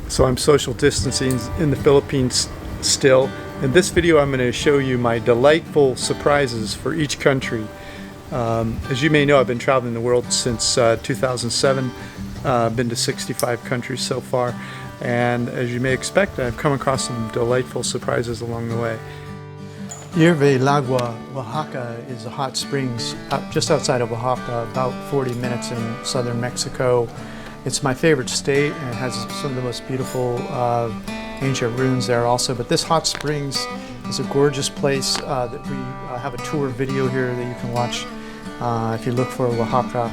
So I'm social distancing in the Philippines still. In this video I'm going to show you my delightful surprises for each country. As you may know, I've been traveling the world since 2007. I've been to 65 countries so far, and as you may expect, I've come across some delightful surprises along the way. 𝐕𝐈𝐃𝐿𝐴GUA, Oaxaca, is a hot springs just outside of Oaxaca, about 40 minutes in southern Mexico. It's my favorite state, and it has some of the most beautiful ancient ruins there also. But this hot springs is a gorgeous place that we have a tour video here that you can watch if you look for Oaxaca.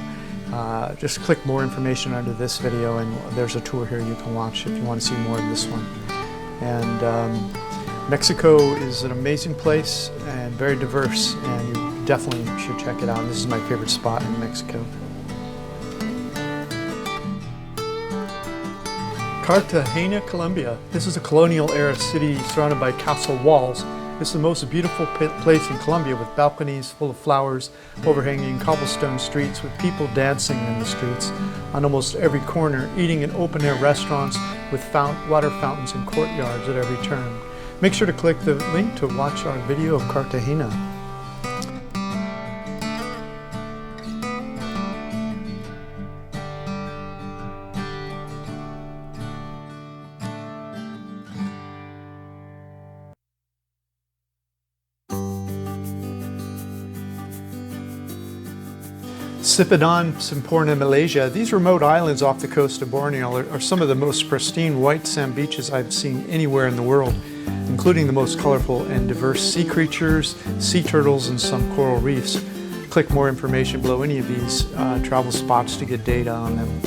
Just click more information under this video, and there's a tour here you can watch if you want to see more of this one. And Mexico is an amazing place and very diverse, and you definitely should check it out. This is my favorite spot in Mexico. Cartagena, Colombia. This is a colonial era city surrounded by castle walls. This is the most beautiful place in Colombia, with balconies full of flowers, overhanging cobblestone streets with people dancing in the streets on almost every corner, eating in open-air restaurants with water fountains and courtyards at every turn. Make sure to click the link to watch our video of Cartagena. Sycamore, Malaysia. These remote islands off the coast of Borneo are some of the most pristine white sand beaches I've seen anywhere in the world, including the most colorful and diverse sea creatures, sea turtles, and some coral reefs. Click more information below any of these travel spots to get data on them.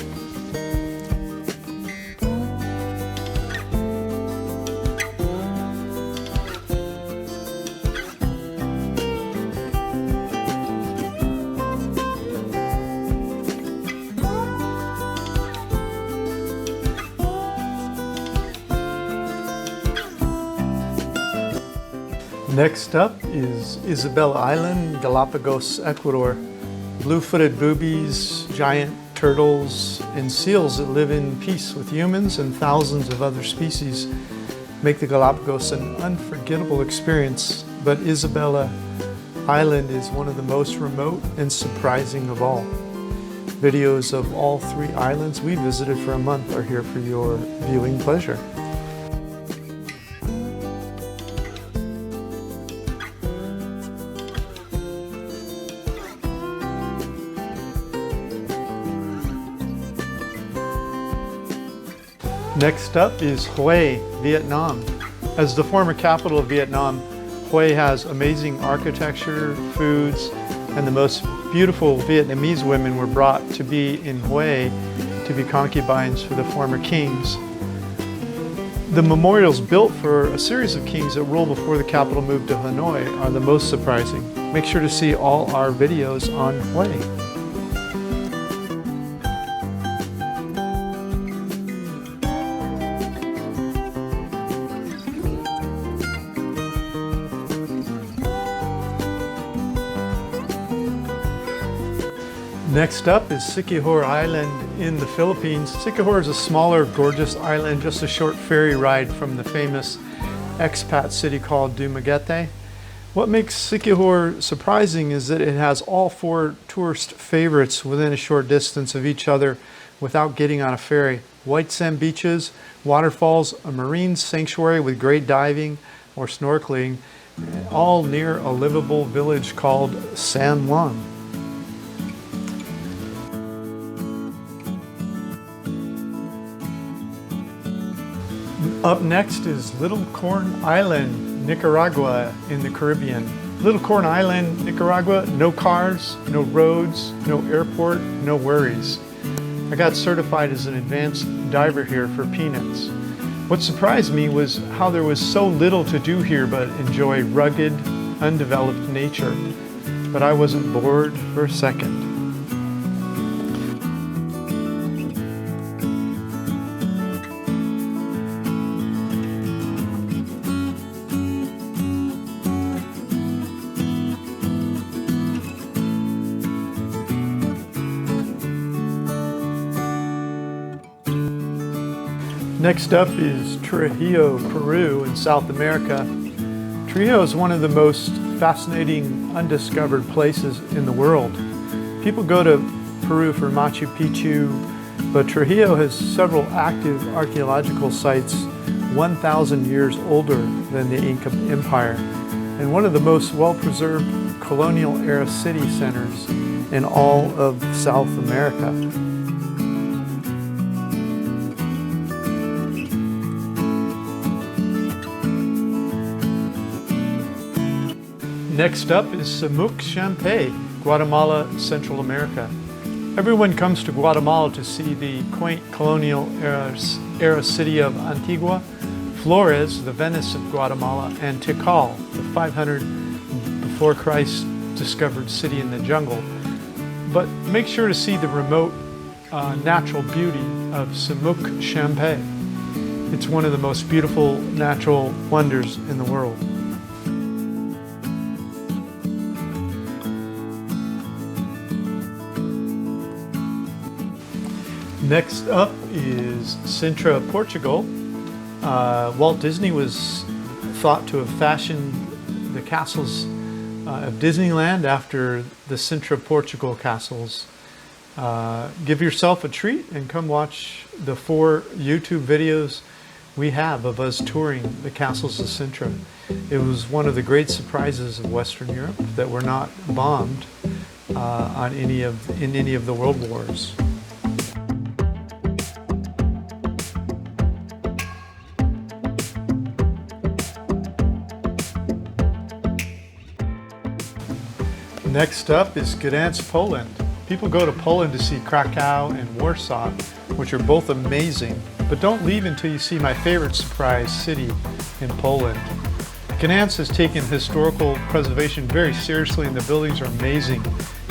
Next up is Isabel Island, Galapagos, Ecuador. Blue-footed boobies, giant turtles, and seals that live in peace with humans and thousands of other species make the Galapagos an unforgettable experience. But Isabel Island is one of the most remote and surprising of all. Videos of all 3 islands we visited for a month are here for your viewing pleasure. Next up is Hue, Vietnam. As the former capital of Vietnam, Hue has amazing architecture, foods, and the most beautiful Vietnamese women were brought to be in Hue to be concubines for the former kings. The memorials built for a series of kings that ruled before the capital moved to Hanoi are the most surprising. Make sure to see all our videos on Hue. Next up is Sycamore Island in the Philippines. Sycamore is a smaller, gorgeous island, just a short ferry ride from the famous expat city called Dumaguete. What makes Sycamore surprising is that it has all 4 tourist favorites within a short distance of each other without getting on a ferry. White sand beaches, waterfalls, a marine sanctuary with great diving or snorkeling, all near a livable village called San Juan. Up next is Little Corn Island, Nicaragua in the Caribbean. Little Corn Island, Nicaragua, no cars, no roads, no airport, no worries. I got certified as an advanced diver here for peanuts. What surprised me was how there was so little to do here but enjoy rugged, undeveloped nature. But I wasn't bored for a second. Next up is Trujillo, Peru in South America. Trujillo is one of the most fascinating undiscovered places in the world. People go to Peru for Machu Picchu, but Trujillo has several active archaeological sites 1,000 years older than the Inca Empire, and one of the most well-preserved colonial-era city centers in all of South America. Next up is 𝐕𝐚𝐿𝐾, Guatemala, Central America. Everyone comes to Guatemala to see the quaint colonial-era city of Antigua, Flores, the Venice of Guatemala, and Tikal, the 500 before Christ discovered city in the jungle. But make sure to see the remote natural beauty of 𝐕𝐚𝐿𝐾. It's one of the most beautiful natural wonders in the world. Next up is Sintra, Portugal. Walt Disney was thought to have fashioned the castles of Disneyland after the Sintra, Portugal castles. Give yourself a treat and come watch the 4 YouTube videos we have of us touring the castles of Sintra. It was one of the great surprises of Western Europe that were not bombed in any of the world wars. Next up is Gdansk, Poland. People go to Poland to see Krakow and Warsaw, which are both amazing, but don't leave until you see my favorite surprise city in Poland. Gdansk has taken historical preservation very seriously, and the buildings are amazing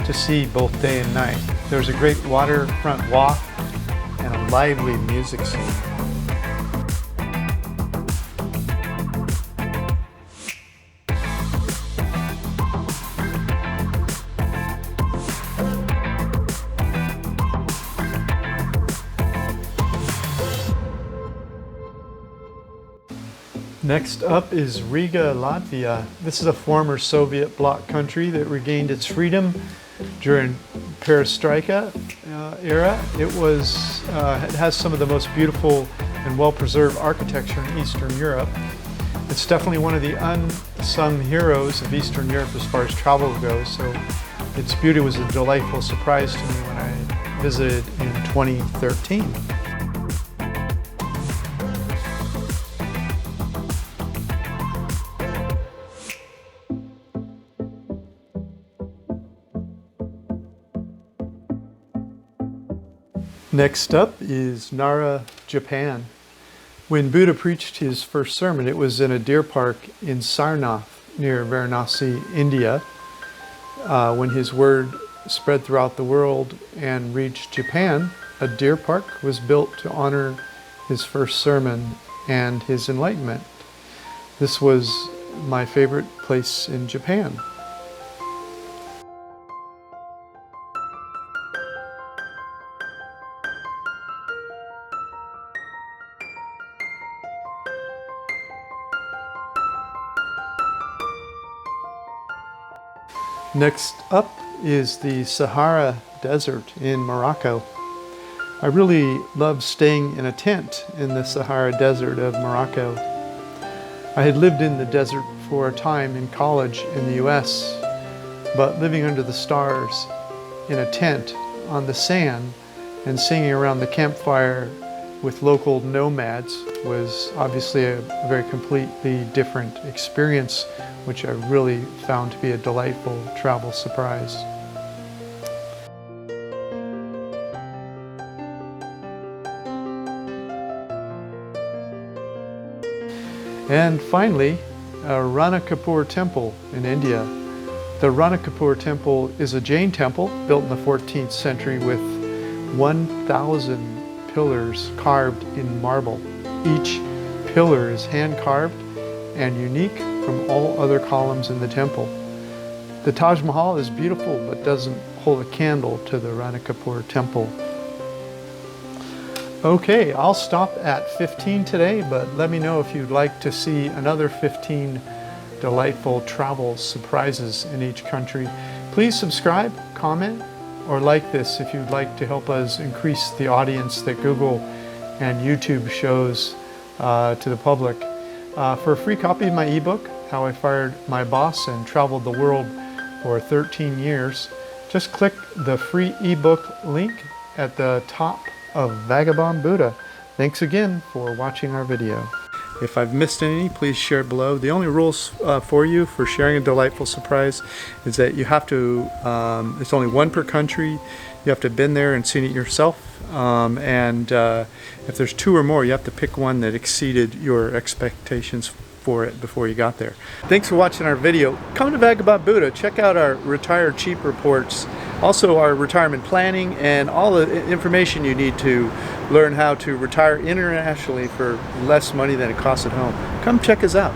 to see both day and night. There's a great waterfront walk and a lively music scene. Next up is Riga, Latvia. This is a former Soviet bloc country that regained its freedom during Perestroika era. It has some of the most beautiful and well-preserved architecture in Eastern Europe. It's definitely one of the unsung heroes of Eastern Europe as far as travel goes, so its beauty was a delightful surprise to me when I visited in 2013. Next up is Nara, Japan. When Buddha preached his first sermon, it was in a deer park in Sarnath near Varanasi, India. When his word spread throughout the world and reached Japan, a deer park was built to honor his first sermon and his enlightenment. This was my favorite place in Japan. Next up is the Sahara Desert in Morocco. I really love staying in a tent in the Sahara Desert of Morocco. I had lived in the desert for a time in college in the US, but living under the stars in a tent on the sand and singing around the campfire with local nomads was obviously a very completely different experience, which I really found to be a delightful travel surprise. And finally, Ranakapur Temple in India. The Ranakapur Temple is a Jain temple built in the 14th century with 1,000 pillars carved in marble. Each pillar is hand-carved and unique from all other columns in the temple. The Taj Mahal is beautiful but doesn't hold a candle to the Ranakapur Temple. Okay, I'll stop at 15 today, but let me know if you'd like to see another 15 delightful travel surprises in each country. Please subscribe, comment, or like this if you'd like to help us increase the audience that Google and YouTube shows to the public. For a free copy of my ebook, How I Fired My Boss and Traveled the World for 13 years, just click the free ebook link at the top of Vagabond Buddha. Thanks again for watching our video. If I've missed any, please share below. The only rules for you for sharing a delightful surprise is that you have to, it's only one per country. You have to have been there and seen it yourself. If there's two or more, you have to pick one that exceeded your expectations for it before you got there. Thanks for watching our video. Come to Vagabond Buddha. Check out our Retire Cheap reports, also our retirement planning, and all the information you need to learn how to retire internationally for less money than it costs at home. Come check us out.